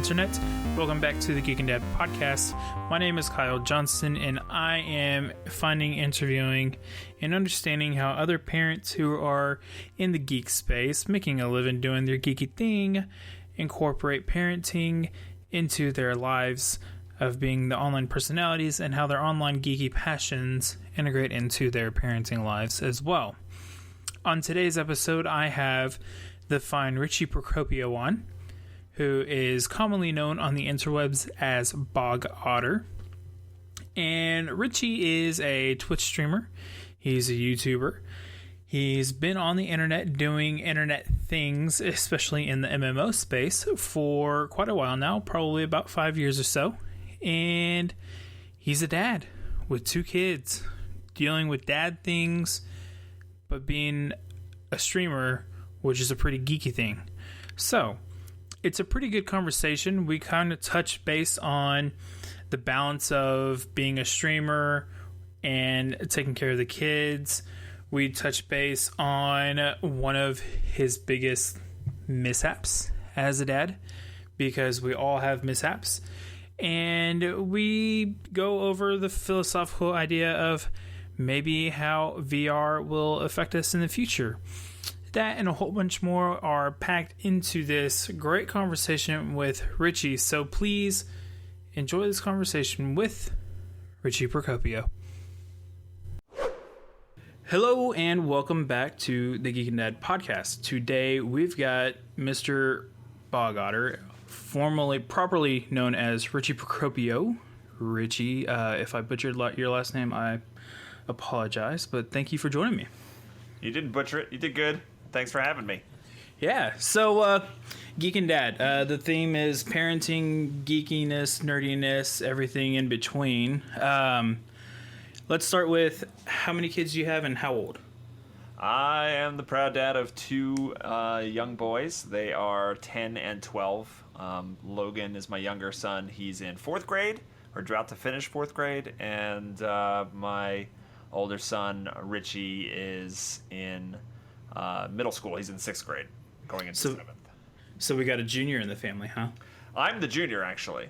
internet. Welcome back to the Geek and Dad podcast. My name is Kyle Johnson, and I am finding, interviewing, and understanding how other parents who are in the geek space, making a living doing their geeky thing, incorporate parenting into their lives of being the online personalities, and how their online geeky passions integrate into their parenting lives as well. On today's episode, I have the fine Richie Procopio on, who is commonly known on the interwebs as Bog Otter. And Richie is a Twitch streamer. He's a YouTuber. He's been on the internet doing internet things, especially in the MMO space, for quite a while now, probably about 5 years or so. And he's a dad with 2 kids, dealing with dad things, but being a streamer, which is a pretty geeky thing. So, it's a pretty good conversation. We kind of touch base on the balance of being a streamer and taking care of the kids. We touch base on one of his biggest mishaps as a dad, because we all have mishaps. And we go over the philosophical idea of maybe how VR will affect us in the future. That and a whole bunch more are packed into this great conversation with Richie. So please enjoy this conversation with Richie Procopio. Hello and welcome back to the Geek and Dad podcast. Today we've got Mr. Bog Otter, properly known as Richie Procopio. Richie, if I butchered your last name, I apologize, but thank you for joining me. You didn't butcher it. You did good. Thanks for having me. Yeah, so Geek and Dad, the theme is parenting, geekiness, nerdiness, everything in between. Let's start with how many kids do you have and how old? I am the proud dad of 2 young boys. They are 10 and 12. Logan is my younger son. He's in 4th grade, or about to finish 4th grade. And my older son, Richie, is in middle school. He's in 6th grade, going into 7th. So we got a junior in the family, huh? I'm the junior, actually.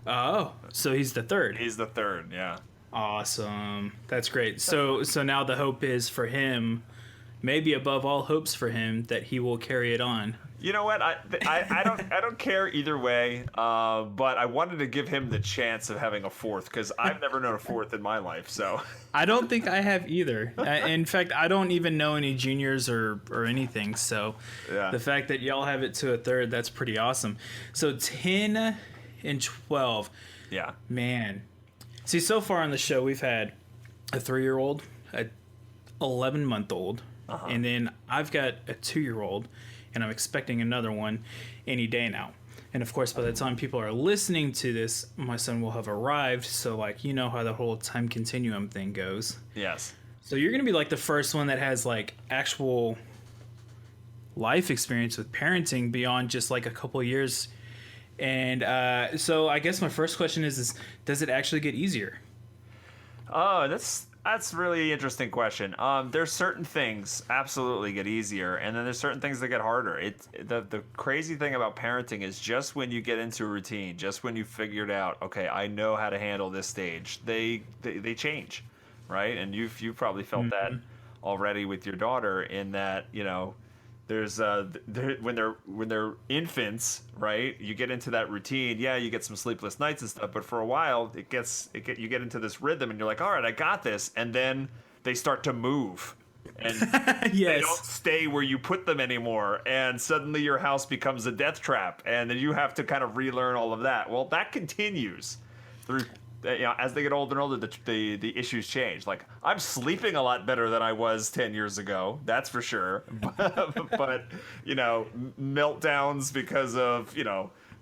Oh, so he's the 3rd. He's the 3rd, yeah. Awesome. That's great. So now the hope is for him, maybe above all hopes for him, that he will carry it on. You know what? I don't care either way, but I wanted to give him the chance of having a 4th, because I've never known a 4th in my life. So I don't think I have either. In fact, I don't even know any juniors or anything. So yeah. The fact that y'all have it to a 3rd, that's pretty awesome. So 10 and 12. Yeah. Man. See, so far on the show, we've had a 3-year-old, a 11-month-old, and then I've got a 2-year-old. And I'm expecting another one any day now. And of course, by the time people are listening to this, my son will have arrived. So, you know how the whole time continuum thing goes. Yes. So you're going to be the first one that has actual life experience with parenting beyond just a couple of years. And so I guess my first question is does it actually get easier? Oh, that's a really interesting question. There's certain things absolutely get easier, and then there's certain things that get harder. The crazy thing about parenting is just when you get into a routine, just when you figured out, okay, I know how to handle this stage, they change, right? And you've probably felt that already with your daughter, in that there's when they're infants, right? You get into that routine. Yeah, you get some sleepless nights and stuff, but for a while you get into this rhythm, and you're like, all right, I got this. And then they start to move, and yes. They don't stay where you put them anymore, and suddenly your house becomes a death trap, and then you have to kind of relearn all of that. Well, that continues through. As they get older and older, the issues change. I'm sleeping a lot better than I was 10 years ago, that's for sure. But meltdowns because of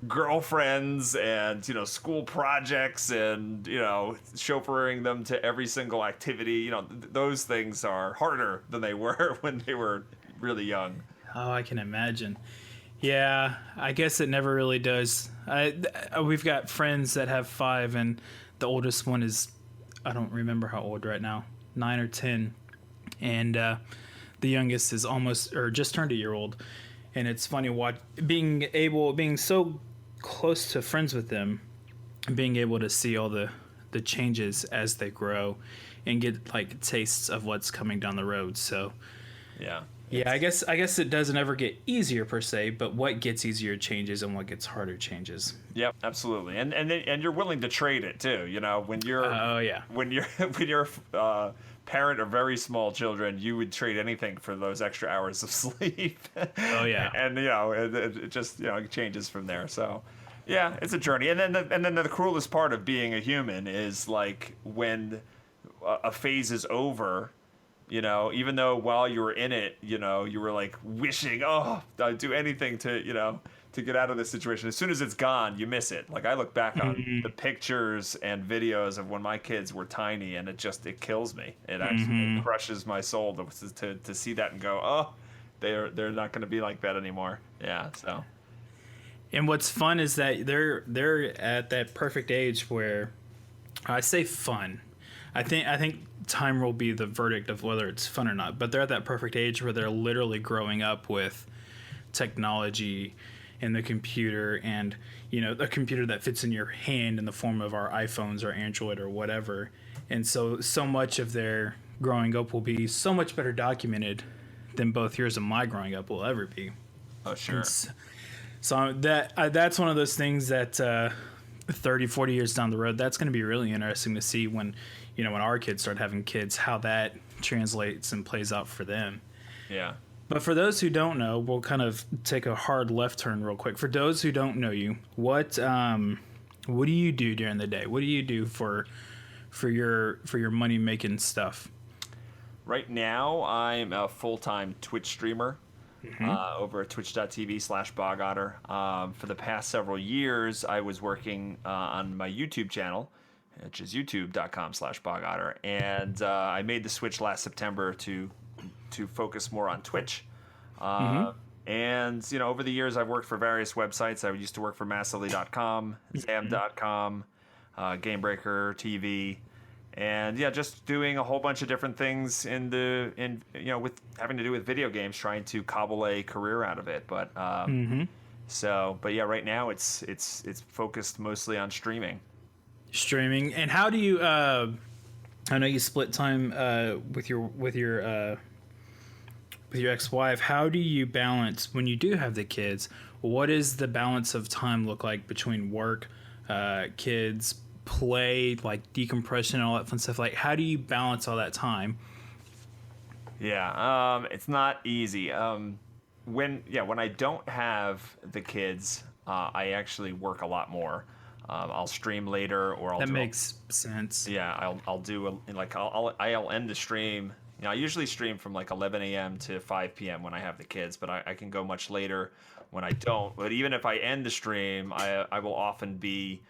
girlfriends and school projects and chauffeuring them to every single activity. Those things are harder than they were when they were really young. Oh, I can imagine. Yeah, I guess it never really does. We've got friends that have 5, and the oldest one is, I don't remember how old right now, 9 or 10. And the youngest is almost, or just turned a year old. And it's funny being so close to friends with them, being able to see all the changes as they grow and get like tastes of what's coming down the road. So yeah, I guess it doesn't ever get easier per se, but what gets easier changes and what gets harder changes. Yep, absolutely. And you're willing to trade it too, you know, when you're when you're parent of very small children, you would trade anything for those extra hours of sleep. Oh yeah. And you know, it just, you know, it changes from there. So yeah, it's a journey. And then the cruelest part of being a human is like when a phase is over, you know, even though while you were in it, you know, you were like wishing, oh, I'd do anything to, you know, to get out of this situation. As soon as it's gone, you miss it. Like I look back on the pictures and videos of when my kids were tiny, and it kills me. It actually crushes my soul to see that and go, oh, they're not going to be like that anymore. Yeah. So. And what's fun is that they're at that perfect age where I say fun. I think time will be the verdict of whether it's fun or not. But they're at that perfect age where they're literally growing up with technology and the computer, and you know, a computer that fits in your hand in the form of our iPhones or Android or whatever. And so much of their growing up will be so much better documented than both yours and my growing up will ever be. Oh sure. So that's one of those things that 30, 40 years down the road, that's going to be really interesting to see when, you know, when our kids start having kids, how that translates and plays out for them. Yeah. But for those who don't know, we'll kind of take a hard left turn real quick. For those who don't know you, what do you do during the day? What do you do for your money making stuff? Right now, I'm a full-time Twitch streamer over at twitch.tv/bogotter. For the past several years, I was working on my YouTube channel, which is youtube.com/bogotter. And I made the switch last September to focus more on Twitch. And, you know, over the years, I've worked for various websites. I used to work for massively.com, zam.com, Gamebreaker TV. And yeah, just doing a whole bunch of different things you know, with having to do with video games, trying to cobble a career out of it. But but yeah, right now it's focused mostly on streaming. And how do you? I know you split time with your ex-wife. How do you balance when you do have the kids? What is the balance of time look like between work, kids, play, like decompression and all that fun stuff? Like, how do you balance all that time? Yeah, it's not easy. When I don't have the kids, I actually work a lot more. I'll stream later, or that makes sense. Yeah, I'll end the stream. You know, I usually stream from like 11 a.m. to 5 p.m. when I have the kids, but I can go much later when I don't. But even if I end the stream, I will often be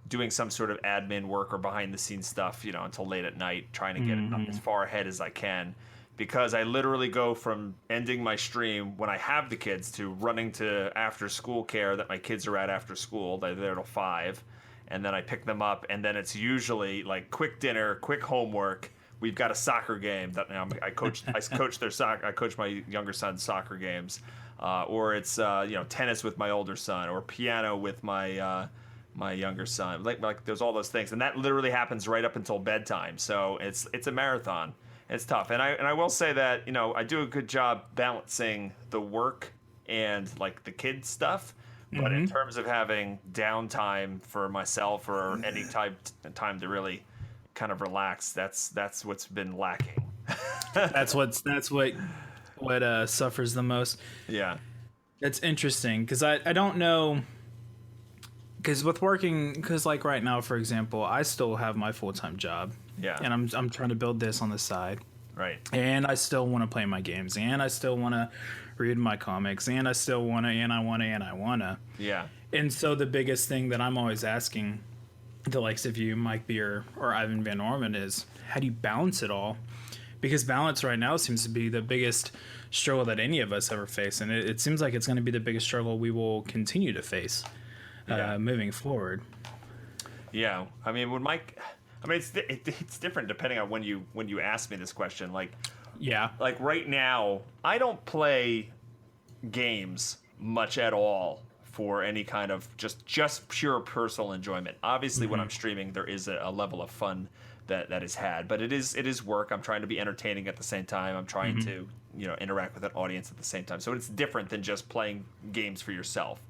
doing some sort of admin work or behind the scenes stuff, you know, until late at night, trying to get it up as far ahead as I can. Because I literally go from ending my stream when I have the kids to running to after school care that my kids are at after school. They're there till 5. And then I pick them up, and then it's usually like quick dinner, quick homework. We've got a soccer game that I coach. I coach their soccer. I coach my younger son's soccer games, or it's you know, tennis with my older son, or piano with my my younger son. Like there's all those things, and that literally happens right up until bedtime. So it's a marathon. It's tough, and I will say that, you know, I do a good job balancing the work and like the kid stuff. But in terms of having downtime for myself or any time to really kind of relax, that's what's been lacking. that's what suffers the most. Yeah, it's interesting because I don't know, because with working, because like right now, for example, I still have my full-time job. Yeah, and I'm trying to build this on the side. Right. And I still want to play my games, and I still want to read my comics, and I still want to. Yeah. And so the biggest thing that I'm always asking the likes of you, Mike Beer, or Ivan Van Orman, is how do you balance it all? Because balance right now seems to be the biggest struggle that any of us ever face, and it seems like it's going to be the biggest struggle we will continue to face moving forward. Yeah. I mean, it's different depending on when you ask me this question. Like right now, I don't play games much at all for any kind of just pure personal enjoyment. Obviously, when I'm streaming, there is a level of fun that is had, but it is work. I'm trying to be entertaining at the same time. I'm trying to interact with an audience at the same time. So it's different than just playing games for yourself.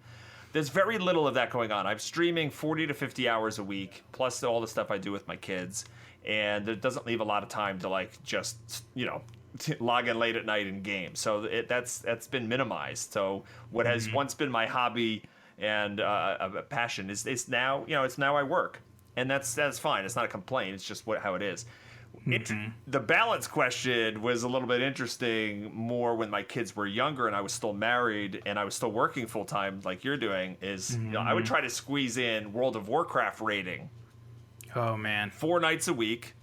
There's very little of that going on. I'm streaming 40 to 50 hours a week, plus all the stuff I do with my kids, and it doesn't leave a lot of time to like just log in late at night in games. So that's been minimized. So what has once been my hobby and a passion is now it's now I work, and that's fine. It's not a complaint. It's just how it is. The balance question was a little bit interesting more when my kids were younger and I was still married and I was still working full time like you're doing. I would try to squeeze in World of Warcraft raiding. Oh man, 4 nights a week.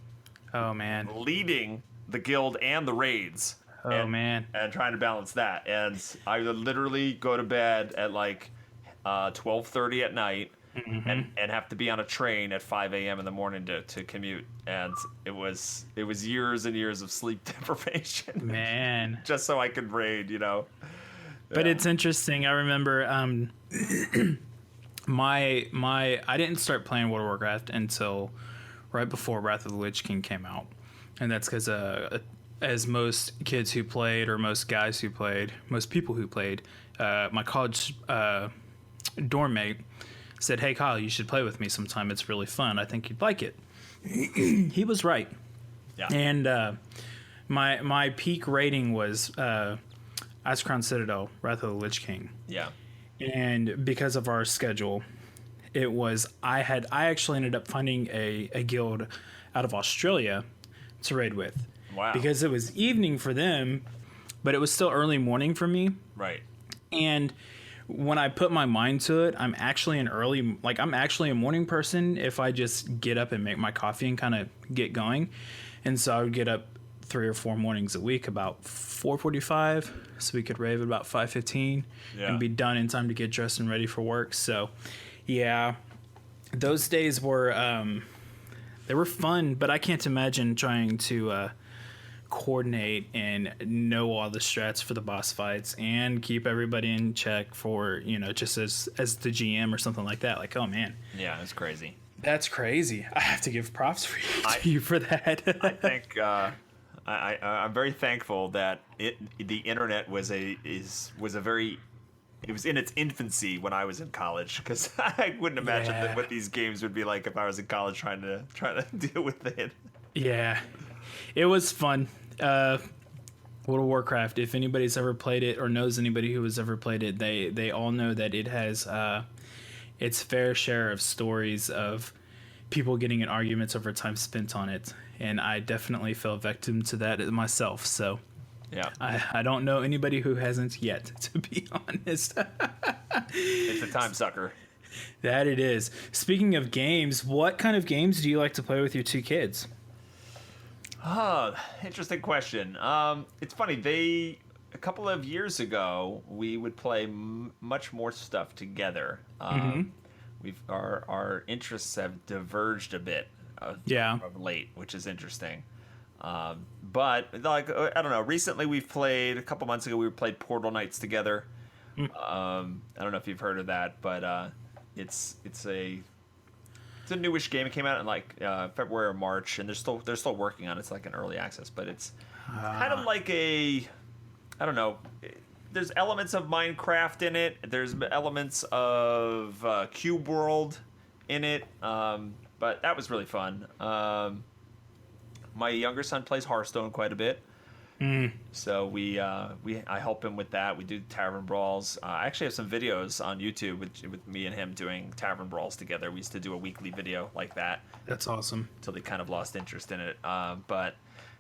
Oh man, leading the guild and the raids. And trying to balance that. And I would literally go to bed at like 12:30 at night. And have to be on a train at 5 a.m. in the morning to commute, and it was years and years of sleep deprivation, man, just so I could raid, But it's interesting. I remember I didn't start playing World of Warcraft until right before Wrath of the Lich King came out, and that's because as most kids who played, or most guys who played, most people who played, my college dorm mate said, "Hey Kyle, you should play with me sometime. It's really fun. I think you'd like it." He was right. Yeah. And my peak rating was Icecrown Citadel, Wrath of the Lich King. Yeah. And because of our schedule, it was I actually ended up finding a guild out of Australia to raid with. Wow. Because it was evening for them, but it was still early morning for me. Right. And when I put my mind to it, I'm actually a morning person if I just get up and make my coffee and kind of get going. And so I would get up 3 or 4 mornings a week about 4:45, so we could rave at about 5:15 and be done in time to get dressed and ready for work. So yeah, those days were they were fun, but I can't imagine trying to coordinate and know all the strats for the boss fights and keep everybody in check for just as the GM or something like that. Like, oh man, yeah, it's crazy. That's crazy. I have to give props to you for that. I think I'm very thankful that the internet was in its infancy when I was in college, because I wouldn't imagine what these games would be like if I was in college trying to deal with it. Yeah, it was fun. World of Warcraft, if anybody's ever played it or knows anybody who has ever played it, they all know that it has its fair share of stories of people getting in arguments over time spent on it, and I definitely fell victim to that myself. So yeah, I don't know anybody who hasn't yet, to be honest. It's a time sucker. That it is. Speaking of games, what kind of games do you like to play with your 2 kids? Oh, interesting question. It's funny. A couple of years ago, we would play much more stuff together. Our interests have diverged a bit of late, which is interesting. But like, I don't know. Recently, we've played. A couple months ago, we played Portal Knights together. I don't know if you've heard of that, but it's a newish game. It came out in like February or March, and they're still working on it. It's like an early access, but it's kind of like I don't know. There's elements of Minecraft in it. There's elements of Cube World in it. But that was really fun. My younger son plays Hearthstone quite a bit. So I help him with that. We do tavern brawls. I actually have some videos on YouTube with me and him doing tavern brawls together. We used to do a weekly video like that. That's awesome. Until they kind of lost interest in it. But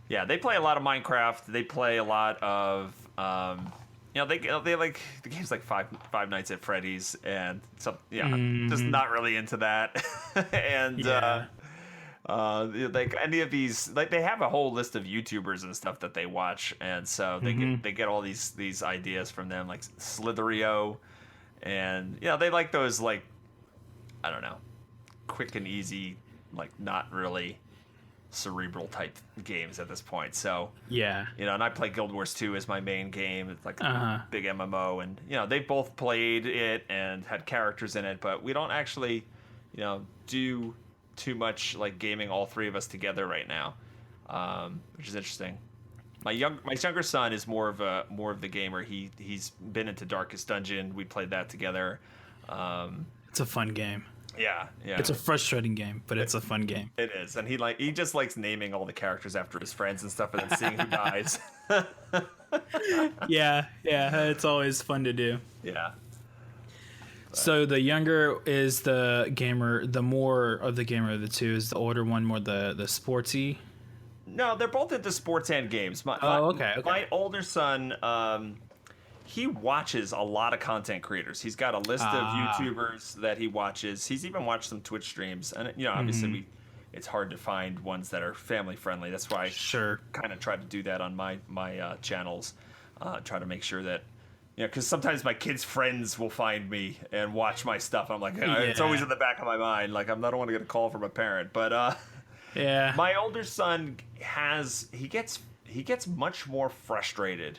yeah, they play a lot of Minecraft. They play a lot of they like the games like Five Nights at Freddy's and some just not really into that. And like any of these, like they have a whole list of YouTubers and stuff that they watch, and so they get all these ideas from them, like Slitherio, and they like those, like, I don't know, quick and easy, like not really cerebral type games at this point. So Yeah. and I play Guild Wars 2 as my main game. It's like a big MMO, and they both played it and had characters in it, but we don't actually do too much like gaming, all three of us together right now, which is interesting. My younger son is more of the gamer. He's been into Darkest Dungeon. We played that together. It's a fun game. Yeah. It's a frustrating game, but it's a fun game. It is, and he just likes naming all the characters after his friends and stuff, and then seeing who dies. Yeah, it's always fun to do. Yeah. So the younger is the gamer. The more of the gamer of the two is the older one, more the sportsy. No, they're both into sports and games. Okay. My older son, he watches a lot of content creators. He's got a list of YouTubers that he watches. He's even watched some Twitch streams, and obviously it's hard to find ones that are family friendly. That's why I kind of try to do that on my channels. Try to make sure that because sometimes my kids' friends will find me and watch my stuff. I'm like, it's always in the back of my mind. Like I don't want to get a call from a parent, but yeah. My older son gets much more frustrated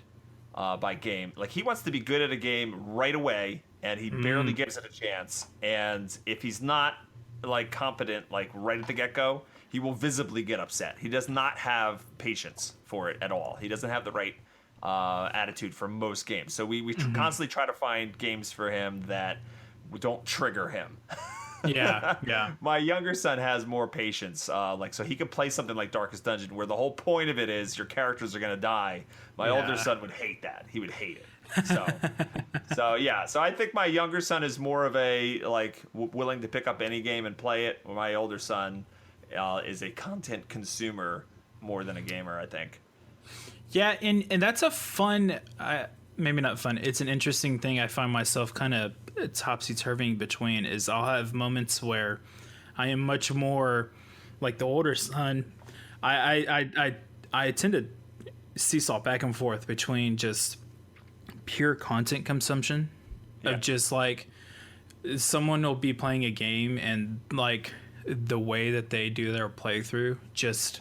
by game. Like he wants to be good at a game right away, and he barely gives it a chance. And if he's not like competent, like right at the get-go, he will visibly get upset. He does not have patience for it at all. He doesn't have the right attitude for most games. So we constantly try to find games for him that don't trigger him. Yeah. My younger son has more patience. So he could play something like Darkest Dungeon, where the whole point of it is your characters are going to die. My older son would hate that. He would hate it. So I think my younger son is more of a willing to pick up any game and play it. My older son is a content consumer more than a gamer, I think. Yeah, and that's a fun, maybe not fun, it's an interesting thing I find myself kind of topsy-turving between, is I'll have moments where I am much more like the older son. I tend to seesaw back and forth between just pure content consumption of just like someone will be playing a game and like the way that they do their playthrough, just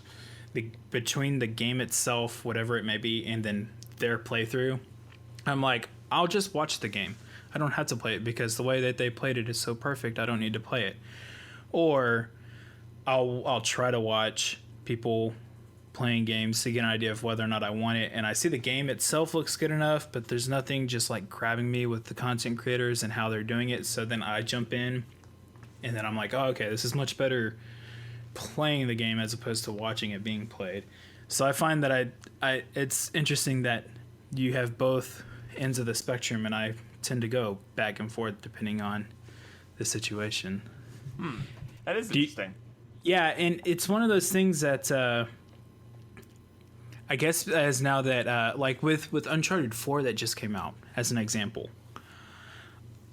between the game itself, whatever it may be, and then their playthrough, I'm like, I'll just watch the game. I don't have to play it because the way that they played it is so perfect. I don't need to play it. Or I'll try to watch people playing games to get an idea of whether or not I want it, and I see the game itself looks good enough, but there's nothing just like grabbing me with the content creators and how they're doing it. So then I jump in, and then I'm like, oh, okay, this is much better playing the game as opposed to watching it being played. So I find that I it's interesting that you have both ends of the spectrum, and I tend to go back and forth depending on the situation. That is interesting. Yeah, and it's one of those things that I guess as now that like with Uncharted 4 that just came out as an example,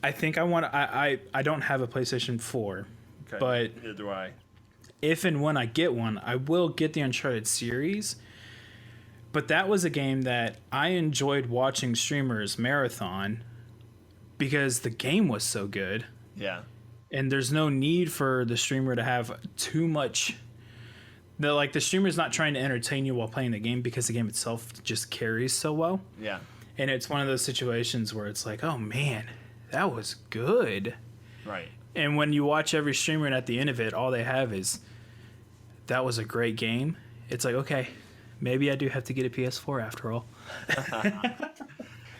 I think I don't have a PlayStation 4, but neither do I. If and when I get one, I will get the Uncharted series. But that was a game that I enjoyed watching streamers marathon because the game was so good. Yeah. And there's no need for the streamer to have too much. The streamer's not trying to entertain you while playing the game because the game itself just carries so well. Yeah. And it's one of those situations where it's like, oh man, that was good. Right. And when you watch every streamer and at the end of it, all they have is, that was a great game. It's like, okay, maybe I do have to get a PS4 after all.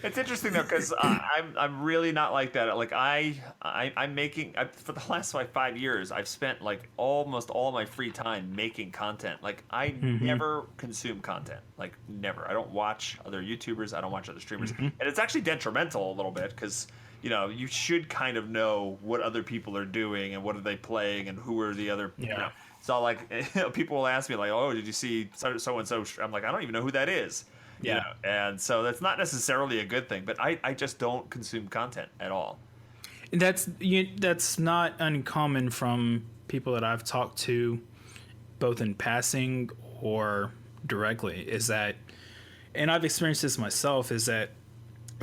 It's interesting though, because I'm really not like that. Like I'm making for the last 5 years, I've spent like almost all my free time making content. Like I never consume content, like never. I don't watch other YouTubers. I don't watch other streamers, and it's actually detrimental a little bit because you should kind of know what other people are doing and what are they playing and who are the other. Yeah. So like people will ask me like, oh, did you see so and so? I'm like, I don't even know who that is. Yeah. And so that's not necessarily a good thing, but I just don't consume content at all. That's not uncommon from people that I've talked to, both in passing or directly, is that, and I've experienced this myself, is that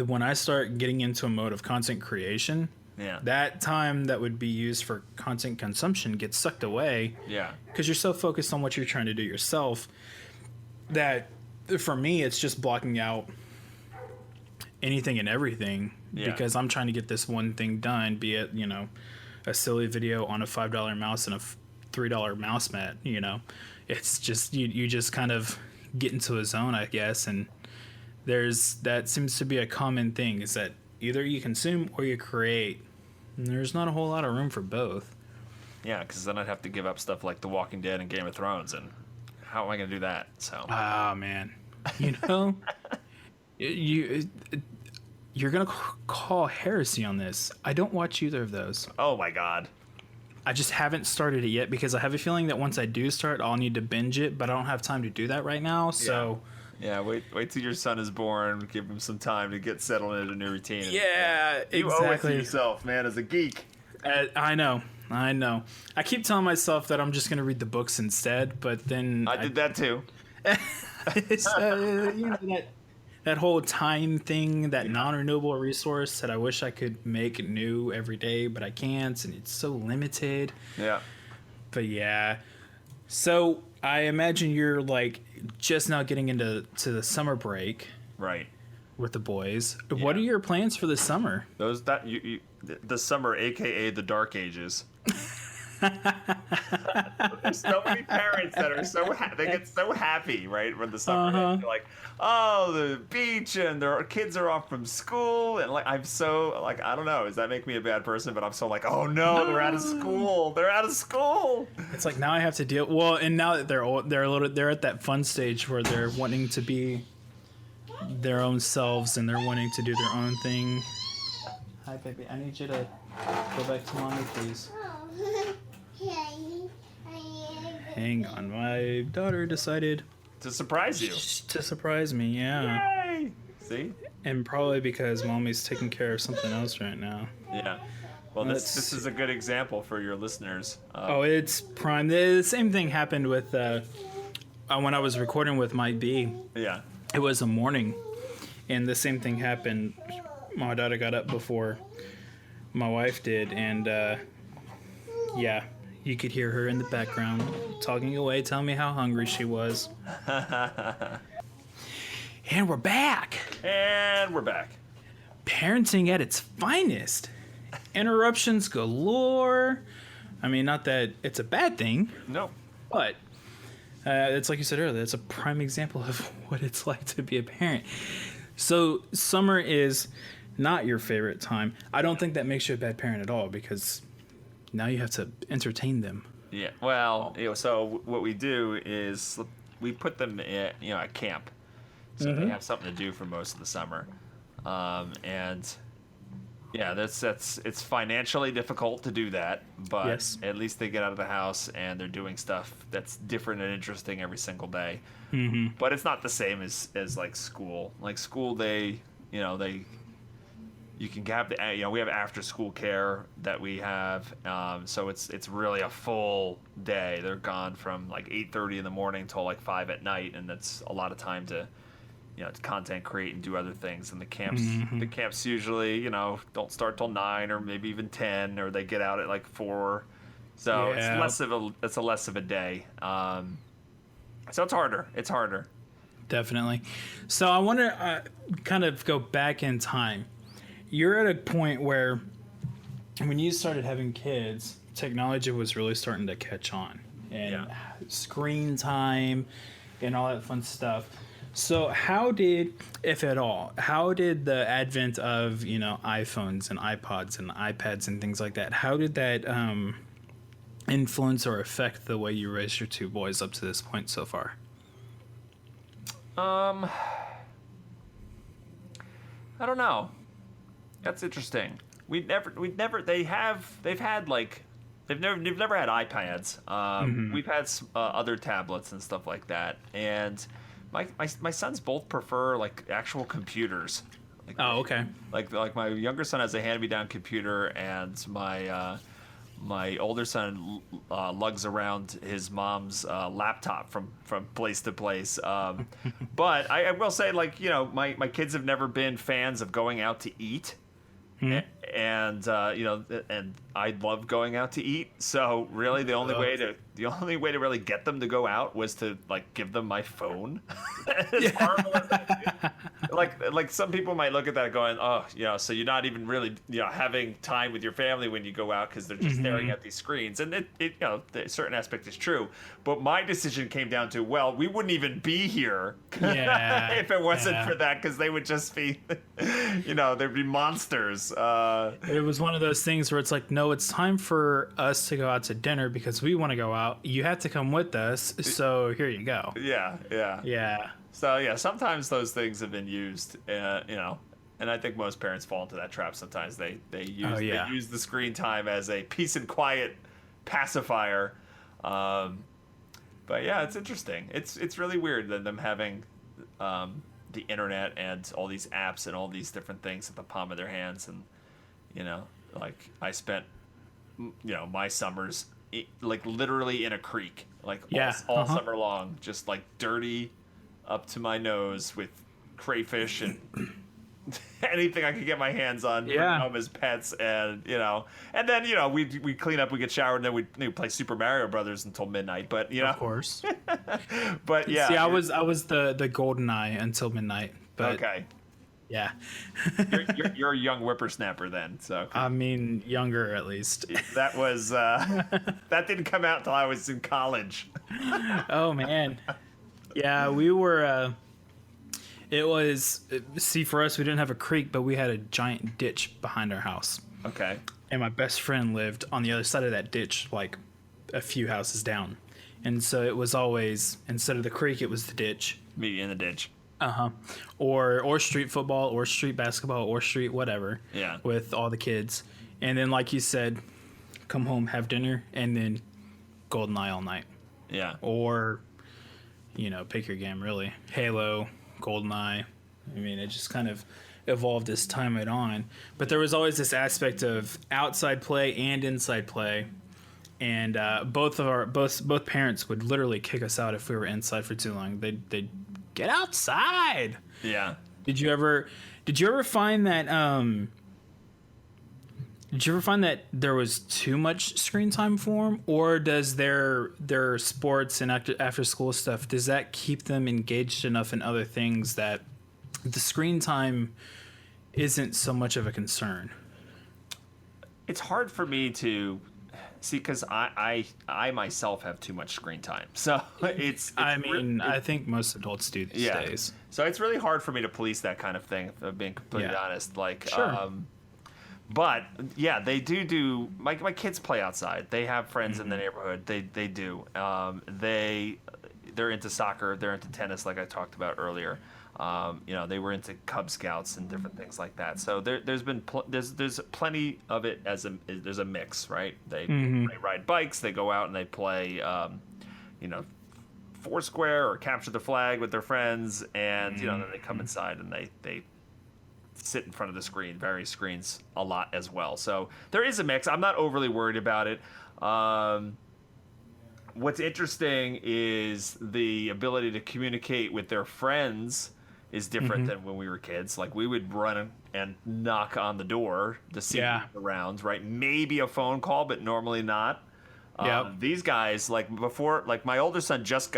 when I start getting into a mode of content creation, Yeah. That time that would be used for content consumption gets sucked away. Yeah. Because you're so focused on what you're trying to do yourself that for me, it's just blocking out anything and everything because I'm trying to get this one thing done, be it, a silly video on a $5 mouse and a $3 mouse mat, It's just, you just kind of get into a zone, I guess. And that seems to be a common thing is that either you consume or you create. And there's not a whole lot of room for both. Yeah, because then I'd have to give up stuff like The Walking Dead and Game of Thrones, and how am I going to do that? So. Ah, man. You're going to call heresy on this. I don't watch either of those. Oh, my God. I just haven't started it yet because I have a feeling that once I do start, I'll need to binge it, but I don't have time to do that right now, so... Yeah, wait till your son is born. Give him some time to get settled into a new routine. Yeah, exactly. You owe it to yourself, man, as a geek. I know. I keep telling myself that I'm just going to read the books instead, but then... I did that too. That whole time thing, that non-renewable resource that I wish I could make new every day, but I can't, and it's so limited. Yeah. But yeah. So I imagine you're like just now getting into the summer break. Right. With the boys. Yeah. What are your plans for the summer? The summer, aka the dark ages. There's so many parents that are they get so happy, right, when the summer ends. They're like, oh, the beach, and their kids are off from school, and I'm so I don't know, does that make me a bad person? But I'm so oh no, they're out of school. It's like now I have to deal. Well, and now that they're old, they're at that fun stage where they're wanting to be their own selves and they're wanting to do their own thing. Hi, baby. I need you to go back to mommy, please. Hang on, my daughter decided to surprise you. To surprise me, yeah. Yay! See? And probably because mommy's taking care of something else right now. Yeah. Well, this is a good example for your listeners. It's prime. The same thing happened with when I was recording with Mike B. Yeah. It was a morning, and the same thing happened. My daughter got up before my wife did, and yeah. You could hear her in the background talking away, telling me how hungry she was. And we're back. Parenting at its finest. Interruptions galore. I mean, not that it's a bad thing. No. But it's like you said earlier, it's a prime example of what it's like to be a parent. So summer is not your favorite time. I don't think that makes you a bad parent at all because... now you have to entertain them. Yeah. Well, so what we do is we put them at camp, so they have something to do for most of the summer, and yeah, it's financially difficult to do that, but at least they get out of the house and they're doing stuff that's different and interesting every single day. Mm-hmm. But it's not the same as school. Like school, you can have we have after school care that we have, so it's really a full day. They're gone from 8:30 in the morning till 5 at night, and that's a lot of time to to content create and do other things. And the camps usually don't start till 9 or maybe even 10, or they get out at 4. So it's less of a day. So it's harder. Definitely. So I want to kind of go back in time. You're at a point where when you started having kids, technology was really starting to catch on, and screen time and all that fun stuff. So how did, if at all, the advent of, iPhones and iPods and iPads and things like that, how did that influence or affect the way you raised your two boys up to this point so far? I don't know. That's interesting. They've never had iPads. We've had other tablets and stuff like that. And my sons both prefer actual computers. Oh, okay. Like my younger son has a hand-me-down computer, and my older son lugs around his mom's laptop from place to place. But I will say, my kids have never been fans of going out to eat. And and I love going out to eat. So really, the only way to really get them to go out was to like give them my phone. As horrible as that is. Like some people might look at that going, oh, so you're not even really having time with your family when you go out because they're just staring at these screens. And the certain aspect is true. But my decision came down to, well, we wouldn't even be here if it wasn't for that, because they would just be, there'd be monsters. It was one of those things where it's like, no, it's time for us to go out to dinner because we want to go out. You have to come with us, so here you go. Yeah. So yeah, sometimes those things have been used, and I think most parents fall into that trap. Sometimes they use the screen time as a peace and quiet pacifier. But yeah, it's interesting. It's really weird that them having the internet and all these apps and all these different things at the palm of their hands, and like I spent my summers like literally in a creek, like all summer long, just like dirty up to my nose with crayfish and anything I could get my hands on, bring home as pets, and and then we clean up, we get showered, and then we play Super Mario Brothers until midnight. But of course. But yeah, see, I was the golden eye until midnight. But okay. Yeah. you're a young whippersnapper then, so. I mean, younger at least. That was that didn't come out until I was in college. Oh man. Yeah, we were. It was, for us, we didn't have a creek, but we had a giant ditch behind our house. Okay. And my best friend lived on the other side of that ditch, like a few houses down. And so it was always, instead of the creek, it was the ditch. Meet you in the ditch. Or street football, or street basketball, or street whatever. Yeah. With all the kids. And then, like you said, come home, have dinner, and then GoldenEye all night. Yeah. Or, pick your game, really. Halo, GoldenEye. I mean, it just kind of evolved as time went on. But there was always this aspect of outside play and inside play. And both parents would literally kick us out if we were inside for too long. They'd get outside. Yeah. Did you ever find that there was too much screen time for them, or does their sports and after school stuff, does that keep them engaged enough in other things that the screen time isn't so much of a concern? It's hard for me to see, because I myself have too much screen time. So I think most adults do these days. So it's really hard for me to police that kind of thing, if I'm being completely honest. Like, sure. But yeah, they do. My kids play outside. They have friends in the neighborhood. They do. They're into soccer. They're into tennis, like I talked about earlier. They were into Cub Scouts and different things like that. So there's plenty of it there's a mix, right? They ride bikes, they go out and they play, Foursquare or Capture the Flag with their friends, and then they come inside and they sit in front of the various screens a lot as well. So there is a mix. I'm not overly worried about it. What's interesting is the ability to communicate with their friends is different than when we were kids. Like, we would run and knock on the door to see who's around, right? Maybe a phone call, but normally not. These guys, like before, like my older son just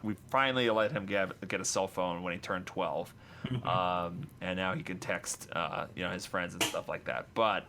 we finally let him get a cell phone when he turned 12. And now he can text, his friends and stuff like that. But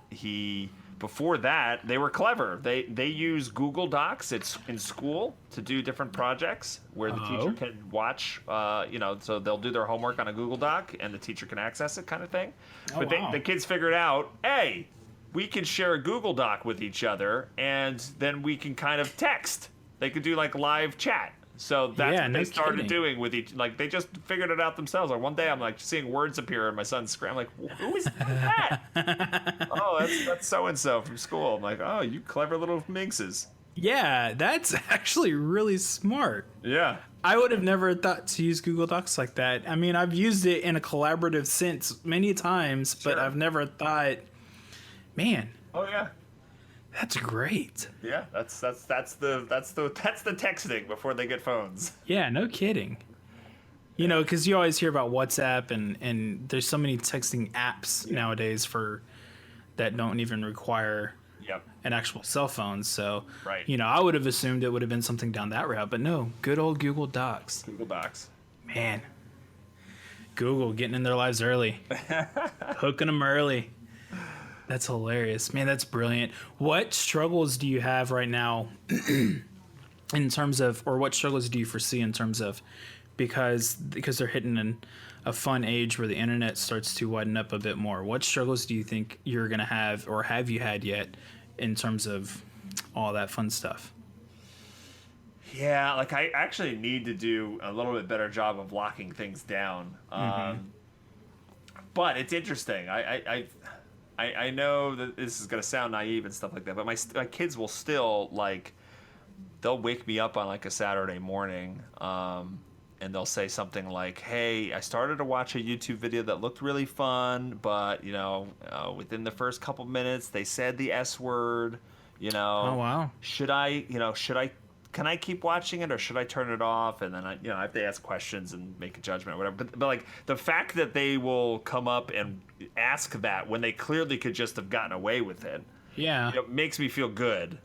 before that, they were clever. They use Google Docs in school to do different projects where the teacher can watch, so they'll do their homework on a Google Doc and the teacher can access it, kind of thing. But the kids figured out, hey, we can share a Google Doc with each other, and then we can kind of text. They could do like live chat. So that's what they started doing with like they just figured it out themselves. Like one day I'm like seeing words appear in my son's screen. I'm like, who is that? Oh, that's so-and-so from school. I'm like, oh, you clever little minxes. Yeah, that's actually really smart. Yeah. I would have never thought to use Google Docs like that. I mean, I've used it in a collaborative sense many times, but I've never thought, man. Oh yeah. That's great. Yeah, that's the texting before they get phones. Yeah, no kidding. Because you always hear about WhatsApp and there's so many texting apps nowadays for that don't even require Yep. an actual cell phone. So, Right. I would have assumed it would have been something down that route, but no, good old Google Docs. Google Docs. Man, Google getting in their lives early, hooking them early. That's hilarious, man. That's brilliant. What struggles do you have right now in terms of, or what struggles do you foresee in terms of, because they're hitting a fun age where the internet starts to widen up a bit more? What struggles do you think you're gonna have, or have you had yet, in terms of all that fun stuff? Yeah, like I actually need to do a little bit better job of locking things down. But it's interesting. I know that this is gonna sound naive and stuff like that, but my kids will still they'll wake me up on like a Saturday morning, and they'll say something like, "Hey, I started to watch a YouTube video that looked really fun, but within the first couple minutes they said the S word. Oh wow! Should I can I keep watching it or should I turn it off?" And then I have to ask questions and make a judgment or whatever. But like the fact that they will come up and ask that when they clearly could just have gotten away with it, Yeah. makes me feel good.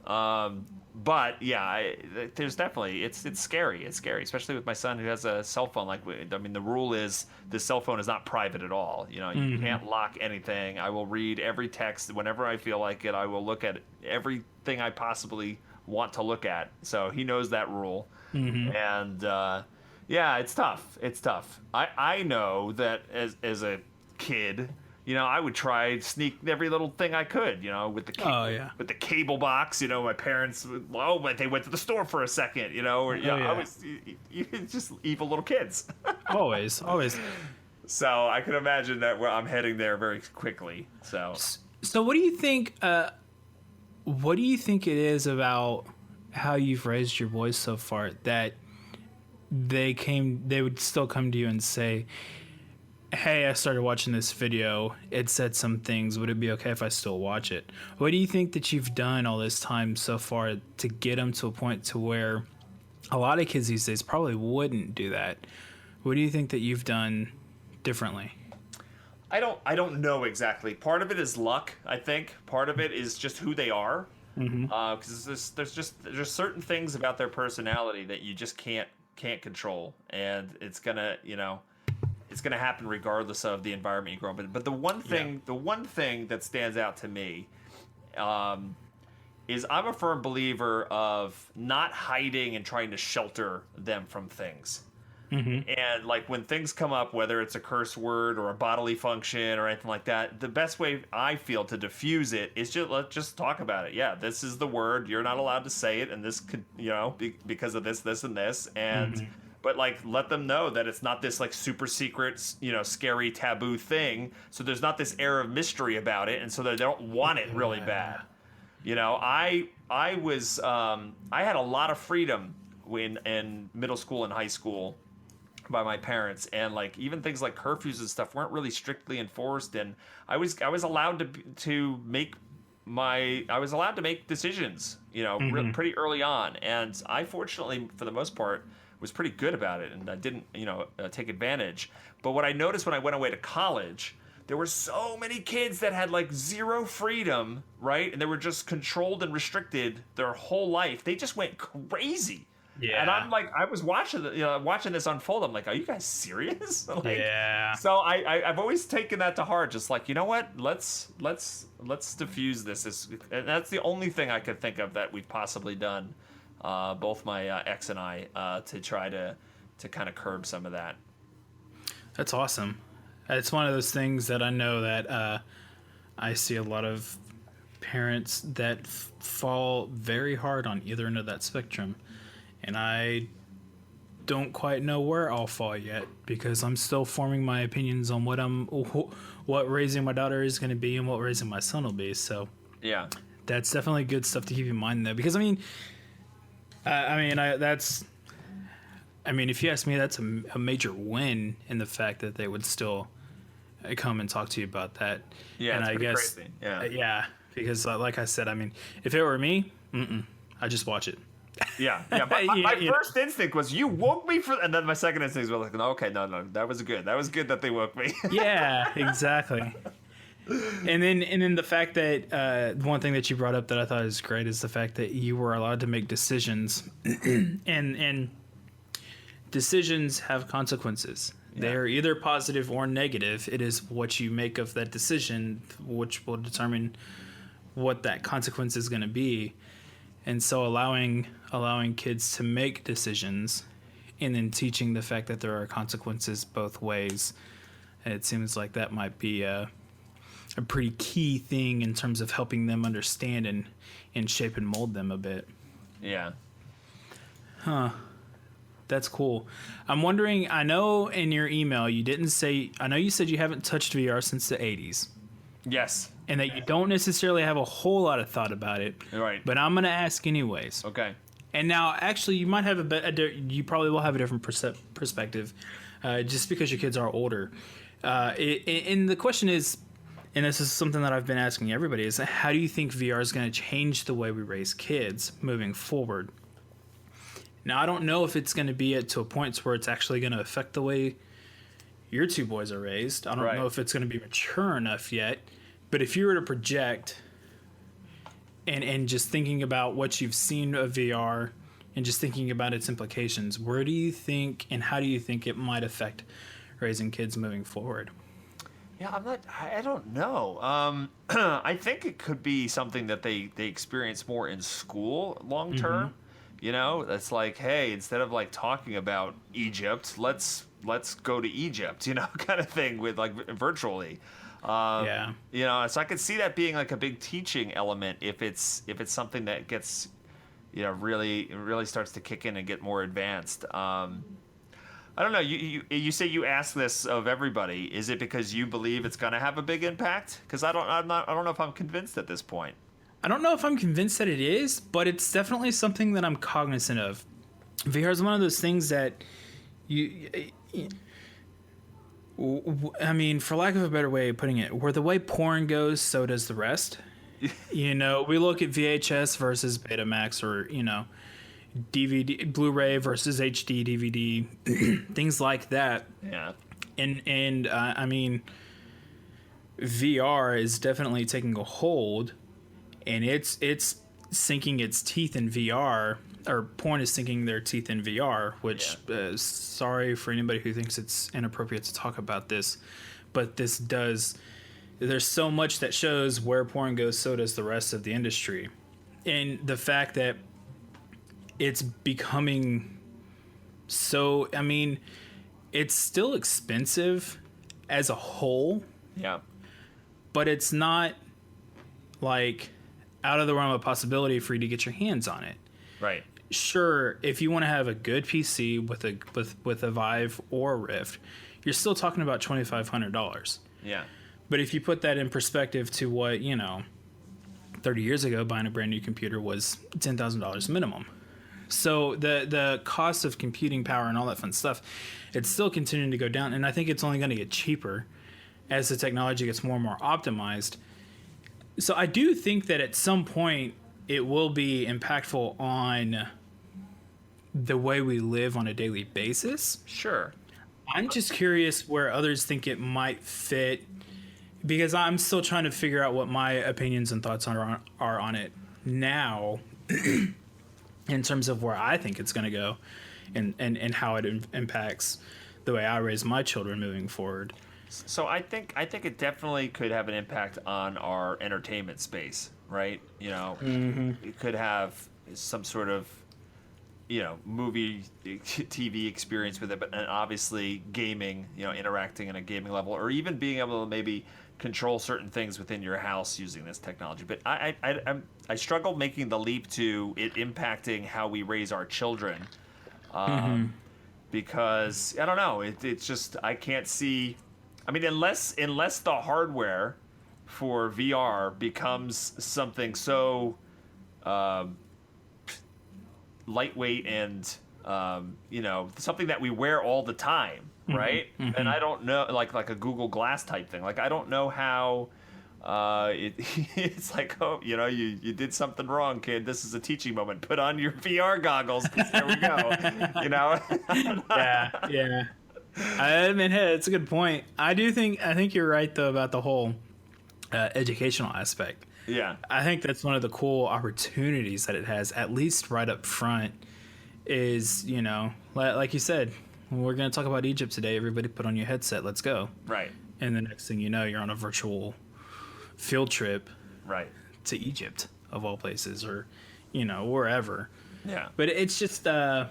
But yeah, there's definitely it's scary. It's scary, especially with my son who has a cell phone. The rule is the cell phone is not private at all. You can't lock anything. I will read every text whenever I feel like it. I will look at everything I possibly want to look at. So he knows that rule. And yeah, it's tough. It's tough. I know that as a kid, I would try to sneak every little thing I could, with the cable box. My parents, but they went to the store for a second, or I was just evil little kids. always. So I can imagine that I'm heading there very quickly. So what do you think? What do you think it is about how you've raised your boys so far that they would still come to you and say, "Hey, I started watching this video. It said some things. Would it be okay if I still watch it?" What do you think that you've done all this time so far to get them to a point to where a lot of kids these days probably wouldn't do that? What do you think that you've done differently? I don't know exactly. Part of it is luck, I think. Part of it is just who they are. Because there's certain things about their personality that you just can't control, and it's gonna happen regardless of the environment you grow up in. But the one thing that stands out to me is I'm a firm believer of not hiding and trying to shelter them from things. And when things come up, whether it's a curse word or a bodily function or anything like that, the best way I feel to diffuse it is let's just talk about it. Yeah, this is the word. You're not allowed to say it, and this could, because of this, and this, and but let them know that it's not this super secret, scary taboo thing. So there's not this air of mystery about it, and so they don't want it really bad. I had a lot of freedom in middle school and high school by my parents, and even things like curfews and stuff weren't really strictly enforced, and I was allowed to make decisions, pretty early on, and I fortunately for the most part was pretty good about it, and I didn't take advantage. But what I noticed when I went away to college, there were so many kids that had zero freedom, right? And they were just controlled and restricted their whole life. They just went crazy. Yeah. And I'm I was watching this unfold. I'm like, are you guys serious? Yeah. So I've always taken that to heart. Just you know what? Let's diffuse this. And that's the only thing I could think of that we've possibly done, both my ex and I, to try to kind of curb some of that. That's awesome. It's one of those things that I know that I see a lot of parents that fall very hard on either end of that spectrum. And I don't quite know where I'll fall yet, because I'm still forming my opinions on what raising my daughter is going to be and what raising my son will be. So yeah, that's definitely good stuff to keep in mind, though, because if you ask me, that's a major win in the fact that they would still come and talk to you about that. Yeah, and it's I guess crazy. Yeah, because like I said, if it were me, I just watch it. Yeah. My first instinct was, you woke me and then my second instinct was no, that was good. That was good that they woke me. Yeah, exactly. And then the fact that one thing that you brought up that I thought is great is the fact that you were allowed to make decisions, and decisions have consequences. Yeah. They're either positive or negative. It is what you make of that decision which will determine what that consequence is going to be. And so allowing kids to make decisions and then teaching the fact that there are consequences both ways, it seems like that might be a pretty key thing in terms of helping them understand and shape and mold them a bit. Yeah. Huh. That's cool. I'm wondering, I know in your email you didn't say, I know you said you haven't touched VR since the 80s. Yes. And that you don't necessarily have a whole lot of thought about it. Right. But I'm going to ask anyways. Okay. And now, actually, you might have you probably will have a different perspective just because your kids are older. And the question is, and this is something that I've been asking everybody, is how do you think VR is going to change the way we raise kids moving forward? Now, I don't know if it's going to be to a point where it's actually going to affect the way your two boys are raised. I don't know if it's going to be mature enough yet. But if you were to project and just thinking about what you've seen of VR and just thinking about its implications, where do you think and how do you think it might affect raising kids moving forward? Yeah, I don't know. I think it could be something that they experience more in school long term. Mm-hmm. You know, it's like, hey, instead of like talking about Egypt, let's go to Egypt, you know, kind of thing with like virtually. Yeah. You know, so I could see that being like a big teaching element if it's something that gets, you know, really starts to kick in and get more advanced. I don't know. You say you ask this of everybody. Is it because you believe it's going to have a big impact? Because I don't know if I'm convinced at this point. I don't know if I'm convinced that it is, but it's definitely something that I'm cognizant of. VR is one of those things that I mean, for lack of a better way of putting it, where the way porn goes, so does the rest. You know, we look at VHS versus Betamax, or, you know, DVD, Blu-ray versus HD DVD, things like that. Yeah. And I mean, VR is definitely taking a hold, and it's sinking its teeth in VR, or porn is sinking their teeth in VR, which, sorry for anybody who thinks it's inappropriate to talk about this, but there's so much that shows where porn goes, so does the rest of the industry. And the fact that it's becoming so, I mean, it's still expensive as a whole. Yeah. But it's not like out of the realm of possibility for you to get your hands on it. Right. Sure, if you want to have a good PC with a Vive or a Rift, you're still talking about $2,500. Yeah. But if you put that in perspective to what, 30 years ago, buying a brand new computer was $10,000 minimum. So the cost of computing power and all that fun stuff, it's still continuing to go down, and I think it's only going to get cheaper as the technology gets more and more optimized. So I do think that at some point it will be impactful on the way we live on a daily basis. Sure. I'm just curious where others think it might fit, because I'm still trying to figure out what my opinions and thoughts are on it now in terms of where I think it's going to go and how it impacts the way I raise my children moving forward. So I think it definitely could have an impact on our entertainment space, right? It could have some sort of, movie, TV experience with it, but and obviously gaming, interacting in a gaming level, or even being able to maybe control certain things within your house using this technology. But I struggle making the leap to it impacting how we raise our children, because I don't know. It's just I can't see. I mean, unless the hardware for VR becomes something so lightweight and something that we wear all the time, right? Mm-hmm. And I don't know, like a Google Glass type thing. Like I don't know how it's like, oh, you did something wrong, kid. This is a teaching moment. Put on your VR goggles. There we go. Yeah. I mean, hey, it's a good point. I think you're right though about the whole educational aspect. Yeah. I think that's one of the cool opportunities that it has, at least right up front, is, like you said, we're going to talk about Egypt today. Everybody put on your headset. Let's go. Right. And the next thing you know, you're on a virtual field trip Right. to Egypt, of all places, or, wherever. Yeah. But it's just, VR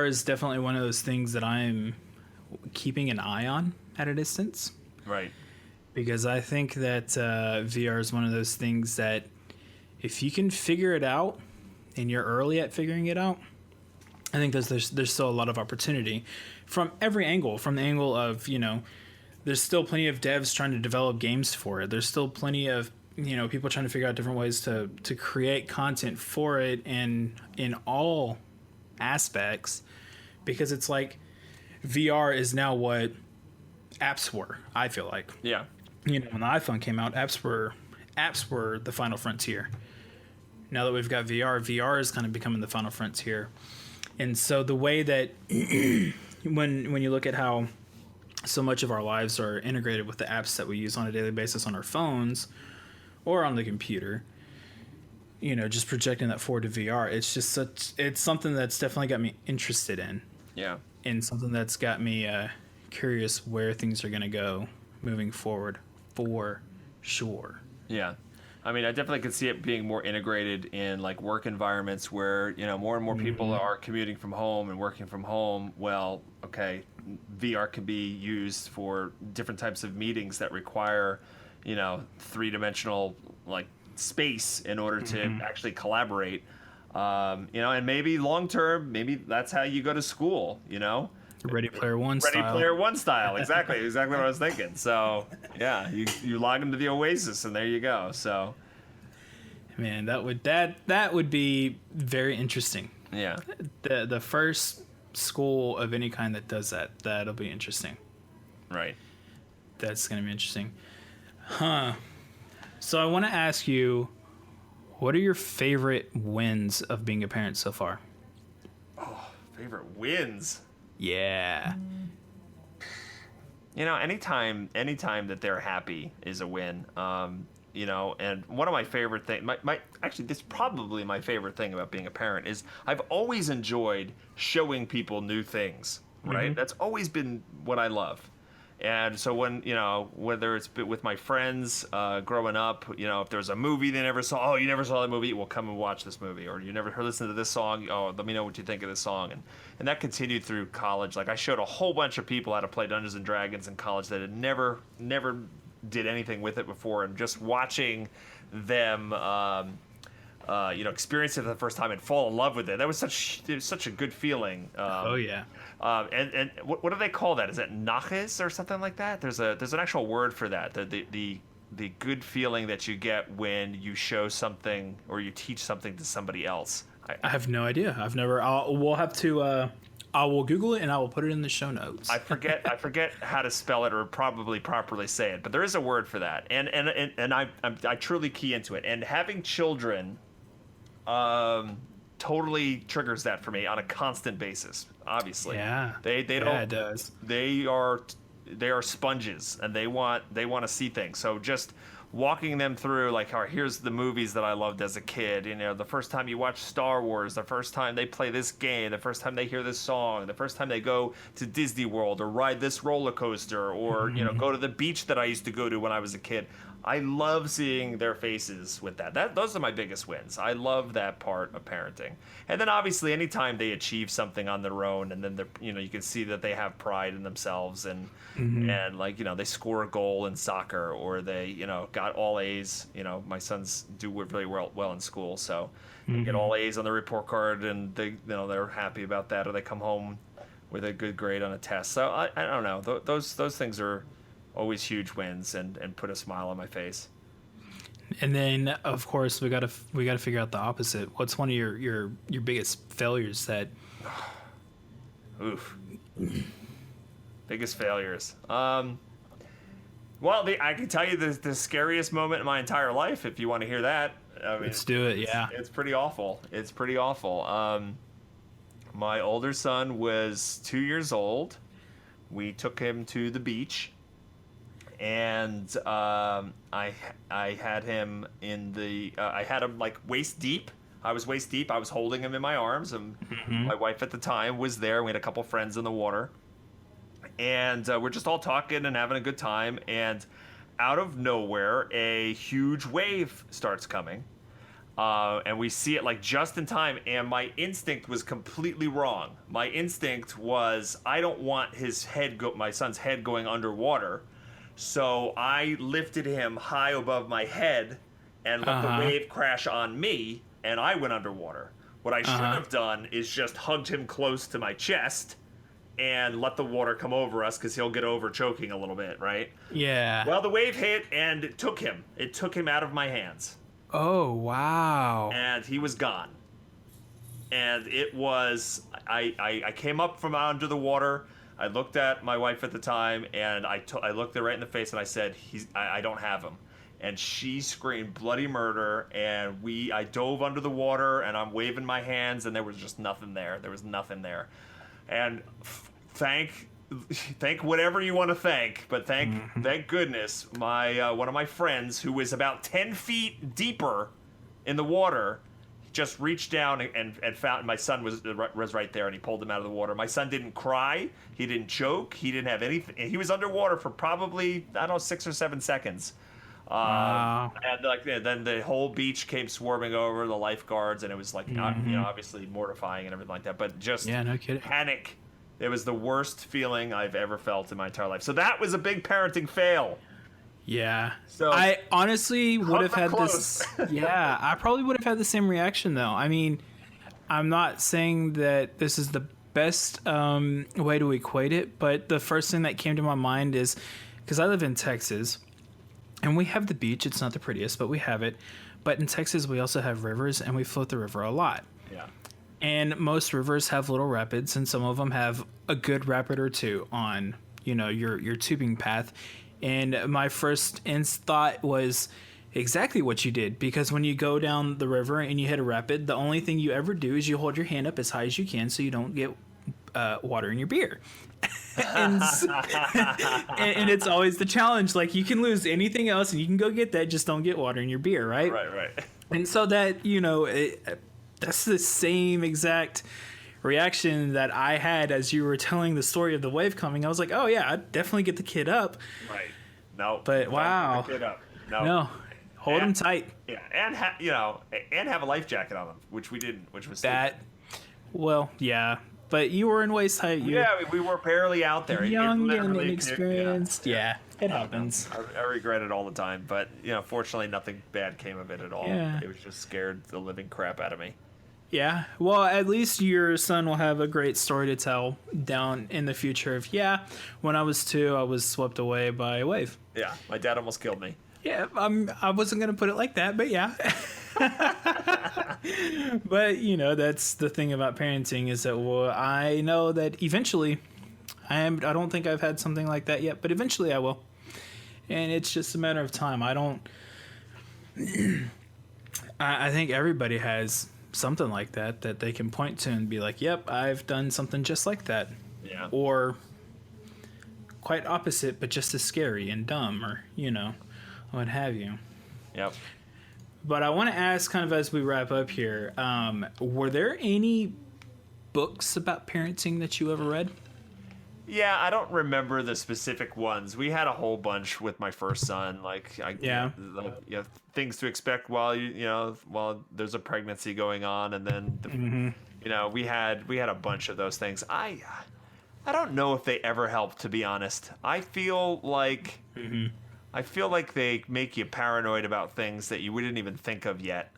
is definitely one of those things that I'm keeping an eye on at a distance. Right. Because I think that VR is one of those things that if you can figure it out and you're early at figuring it out, I think there's still a lot of opportunity from every angle. From the angle of, there's still plenty of devs trying to develop games for it. There's still plenty of, people trying to figure out different ways to create content for it, and in all aspects, because it's like VR is now what apps were, I feel like. Yeah. When the iPhone came out, apps were the final frontier. Now that we've got VR is kind of becoming the final frontier. And so the way that when you look at how so much of our lives are integrated with the apps that we use on a daily basis on our phones or on the computer, just projecting that forward to VR, it's something that's definitely got me interested in. Yeah. And something that's got me curious where things are going to go moving forward, for sure. Yeah. I mean, I definitely could see it being more integrated in like work environments where, more and more people are commuting from home and working from home. Well, okay, VR can be used for different types of meetings that require, three-dimensional like space in order to actually collaborate. And maybe long term, maybe that's how you go to school, Ready Player One style. Ready Player One style, exactly what I was thinking. So yeah, you log into the Oasis and there you go. So man, that would be very interesting. Yeah. The first school of any kind that does that'll be interesting. Right. That's gonna be interesting. Huh. So I want to ask you, what are your favorite wins of being a parent so far? Oh, favorite wins. Yeah. Anytime that they're happy is a win. And one of my favorite things, actually, this is probably my favorite thing about being a parent is I've always enjoyed showing people new things, right? Mm-hmm. That's always been what I love. And so when, whether it's with my friends growing up, if there's a movie they never saw, oh, you never saw that movie, well, come and watch this movie. Or you never listened to this song, oh, let me know what you think of this song. And that continued through college. Like I showed a whole bunch of people how to play Dungeons and Dragons in college that had never did anything with it before. And just watching them, experience it for the first time and fall in love with it. That was such a good feeling. Oh yeah. And what do they call that? Is it naches or something like that? There's an actual word for that. The good feeling that you get when you show something or you teach something to somebody else. I have no idea. I've never. We'll have to. I will Google it and I will put it in the show notes. I forget how to spell it or probably properly say it, but there is a word for that. And I truly key into it. And having children totally triggers that for me on a constant basis. Obviously, yeah, they don't. Yeah, it does. They are sponges and they want to see things. So just walking them through, like, all right, here's the movies that I loved as a kid. The first time you watch Star Wars, the first time they play this game, the first time they hear this song, the first time they go to Disney World or ride this roller coaster or go to the beach that I used to go to when I was a kid. I love seeing their faces with that. Those are my biggest wins. I love that part of parenting. And then obviously anytime they achieve something on their own and then you can see that they have pride in themselves and they score a goal in soccer or they, got all A's. My sons do really well in school, so they get all A's on the report card and they're happy about that, or they come home with a good grade on a test. So I don't know. Those things are always huge wins and put a smile on my face. And then of course we got to figure out the opposite. What's one of your biggest failures that oof biggest failures? Well, I can tell you the scariest moment in my entire life if you want to hear that. I mean, let's do it. Yeah, it's pretty awful. My older son was 2 years old. We took him to the beach. and I had him in the I had him like waist deep. I was waist deep. I was holding him in my arms, and my wife at the time was there. We had a couple friends in the water, and we're just all talking and having a good time. And out of nowhere, a huge wave starts coming, and we see it like just in time. And my instinct was completely wrong. My instinct was I don't want my son's head going underwater. So I lifted him high above my head and let the wave crash on me, and I went underwater. What I should have done is just hugged him close to my chest and let the water come over us, because he'll get over choking a little bit, right? Yeah. Well, the wave hit and it took him. It took him out of my hands. Oh, wow. And he was gone. And it was, I came up from under the water. I looked at my wife at the time, and I looked her right in the face, and I said, I don't have him. And she screamed bloody murder, and I dove under the water, and I'm waving my hands, and there was just nothing there. There was nothing there. And thank whatever you want to thank, but thank goodness my one of my friends, who was about 10 feet deeper in the water, just reached down and found my son was right there, and he pulled him out of the water. My son didn't cry, he didn't choke, he didn't have anything. He was underwater for probably 6 or 7 seconds. Wow. And then the whole beach came swarming over, the lifeguards, and it was like obviously mortifying and everything like that. But just no kidding. Panic. It was the worst feeling I've ever felt in my entire life. So that was a big parenting fail. Yeah. So I honestly would have had close. this. Yeah, I probably would have had the same reaction though. I mean, I'm not saying that this is the best way to equate it, but the first thing that came to my mind is, because I live in Texas, and we have the beach. It's not the prettiest, but we have it. But in Texas, we also have rivers, and we float the river a lot. Yeah. And most rivers have little rapids, and some of them have a good rapid or two on, your tubing path. And my first thought was exactly what you did, because when you go down the river and you hit a rapid, the only thing you ever do is you hold your hand up as high as you can so you don't get water in your beer. and it's always the challenge. Like, you can lose anything else and you can go get that, just don't get water in your beer, right? Right. And so that, that's the same exact reaction that I had as you were telling the story of the wave coming. I was like, oh yeah, I'd definitely get the kid up. Right. No. But wow. Get the kid up. No. Hold him tight. Yeah, and have a life jacket on them, which we didn't, which was that. Stupid. Well, yeah. But you were in waist height. We were barely out there. Young and inexperienced. Yeah, it happens. I regret it all the time, but fortunately, nothing bad came of it at all. Yeah. It was just scared the living crap out of me. Yeah. Well, at least your son will have a great story to tell down in the future. When I was 2, I was swept away by a wave. Yeah, my dad almost killed me. Yeah, I wasn't gonna put it like that, but yeah. But that's the thing about parenting, is that I know that eventually I don't think I've had something like that yet, but eventually I will, and it's just a matter of time. I think everybody has something like that they can point to and be like, yep, I've done something just like that. Yeah. Or quite opposite, but just as scary and dumb, or what have you. Yep. But I want to ask, kind of as we wrap up here, were there any books about parenting that you ever read? Yeah, I don't remember the specific ones. We had a whole bunch with my first son, things to expect while there's a pregnancy going on, and then we had a bunch of those things. I don't know if they ever helped, to be honest. I feel like they make you paranoid about things that you wouldn't even think of yet.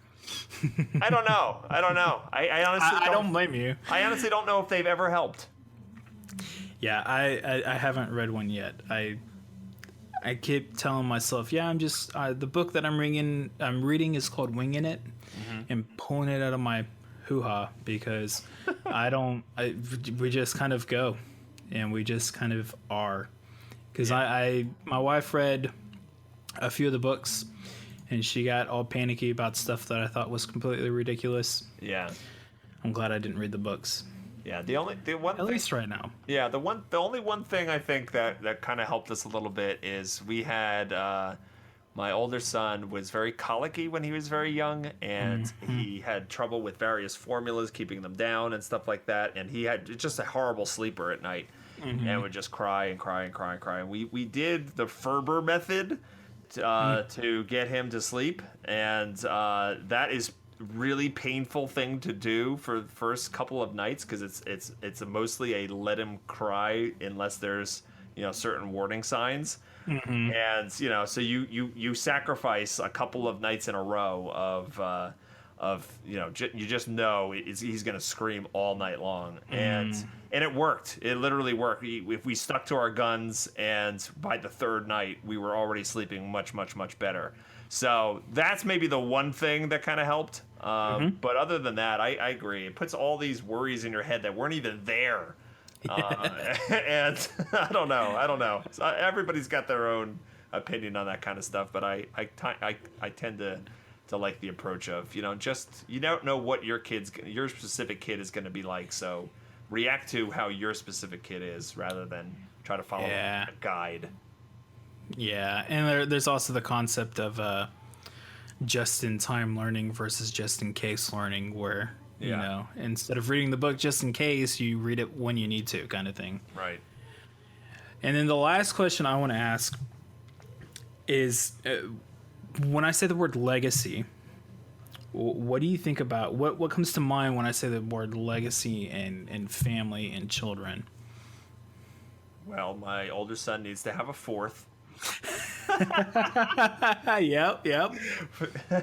I don't know. I honestly don't blame you. I honestly don't know if they've ever helped. Yeah, I haven't read one yet. I keep telling myself, I'm just the book that I'm reading is called Winging It, and pulling it out of my hoo-ha, because we just kind of go, and we just kind of are. Because my wife read a few of the books, and she got all panicky about stuff that I thought was completely ridiculous. Yeah. I'm glad I didn't read the books. Yeah, the one At least right now. Yeah, the only one thing I think that kind of helped us a little bit is we had my older son was very colicky when he was very young, and he had trouble with various formulas, keeping them down and stuff like that. And he had just a horrible sleeper at night, and would just cry and cry and cry and cry. And we did the Ferber method to get him to sleep, and that is really painful thing to do for the first couple of nights, because it's mostly a let him cry unless there's certain warning signs. And so you sacrifice a couple of nights in a row of you just know he's gonna scream all night long. And it worked. It literally worked. If we stuck to our guns, and by the third night we were already sleeping much better. So that's maybe the one thing that kind of helped. But other than that, I agree. It puts all these worries in your head that weren't even there. And I don't know. So everybody's got their own opinion on that kind of stuff. But I tend to like the approach of, just you don't know what your specific kid is going to be like. So react to how your specific kid is rather than try to follow a guide. Yeah, and there's also the concept of just-in-time learning versus just-in-case learning, where, instead of reading the book just in case, you read it when you need to, kind of thing. Right. And then the last question I want to ask is, when I say the word legacy, what do you think about, what comes to mind when I say the word legacy and family and children? Well, my older son needs to have a fourth. Yep.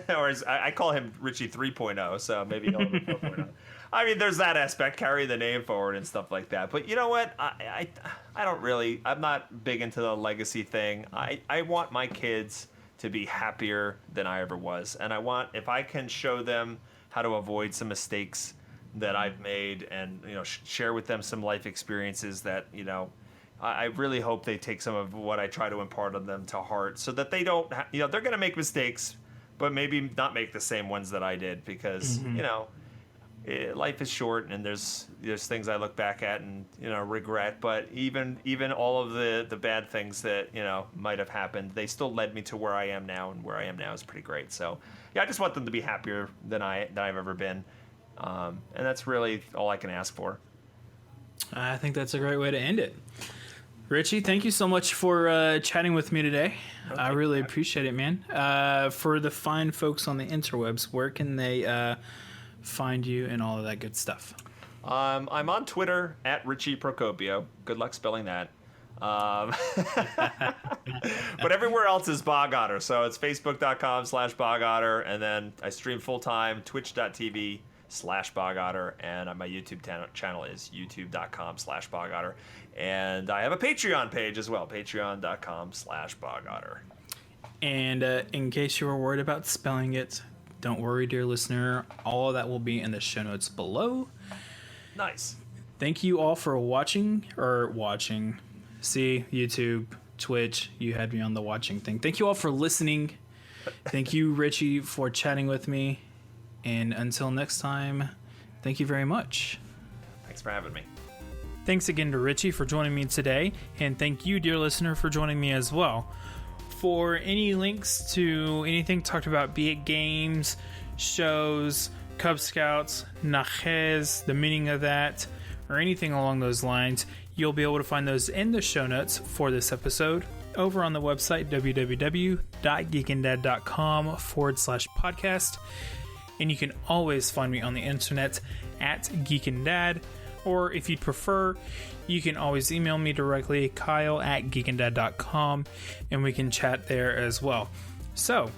Or I call him Richie 3.0, so maybe he'll have a 4.0. I mean, there's that aspect, carry the name forward and stuff like that. But you know what? I don't really, I'm not big into the legacy thing. I want my kids to be happier than I ever was. And if I can show them how to avoid some mistakes that I've made, and, share with them some life experiences that, I really hope they take some of what I try to impart on them to heart, so that they don't, they're going to make mistakes, but maybe not make the same ones that I did, because, life is short, and there's things I look back at and, regret, but even all of the bad things that, might have happened, they still led me to where I am now, and where I am now is pretty great. So, yeah, I just want them to be happier than I've ever been. And that's really all I can ask for. I think that's a great way to end it. Richie, thank you so much for chatting with me today. I really appreciate it, man. For the fine folks on the interwebs, where can they find you and all of that good stuff? I'm on Twitter at Richie Procopio. Good luck spelling that. But everywhere else is Bog Otter. So it's facebook.com/Bog Otter. And then I stream full time, twitch.tv/Bog Otter. And my YouTube channel is youtube.com/Bog Otter. And I have a Patreon page as well, patreon.com/Bog Otter. And in case you were worried about spelling it, don't worry, dear listener. All of that will be in the show notes below. Nice. Thank you all for watching. See, YouTube, Twitch, you had me on the watching thing. Thank you all for listening. Thank you, Richie, for chatting with me. And until next time, thank you very much. Thanks for having me. Thanks again to Richie for joining me today, and thank you, dear listener, for joining me as well. For any links to anything talked about, be it games, shows, Cub Scouts, Najes, the meaning of that, or anything along those lines, you'll be able to find those in the show notes for this episode over on the website www.geekandad.com/podcast. And you can always find me on the internet at Geek and Dad. Or if you'd prefer, you can always email me directly, kyle@geekanddad.com, and we can chat there as well. So,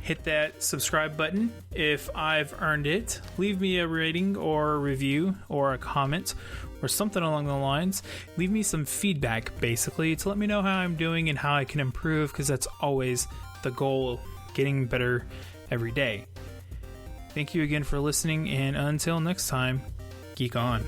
hit that subscribe button if I've earned it. Leave me a rating or a review or a comment or something along the lines. Leave me some feedback, basically, to let me know how I'm doing and how I can improve, because that's always the goal, getting better every day. Thank you again for listening, and until next time, geek on.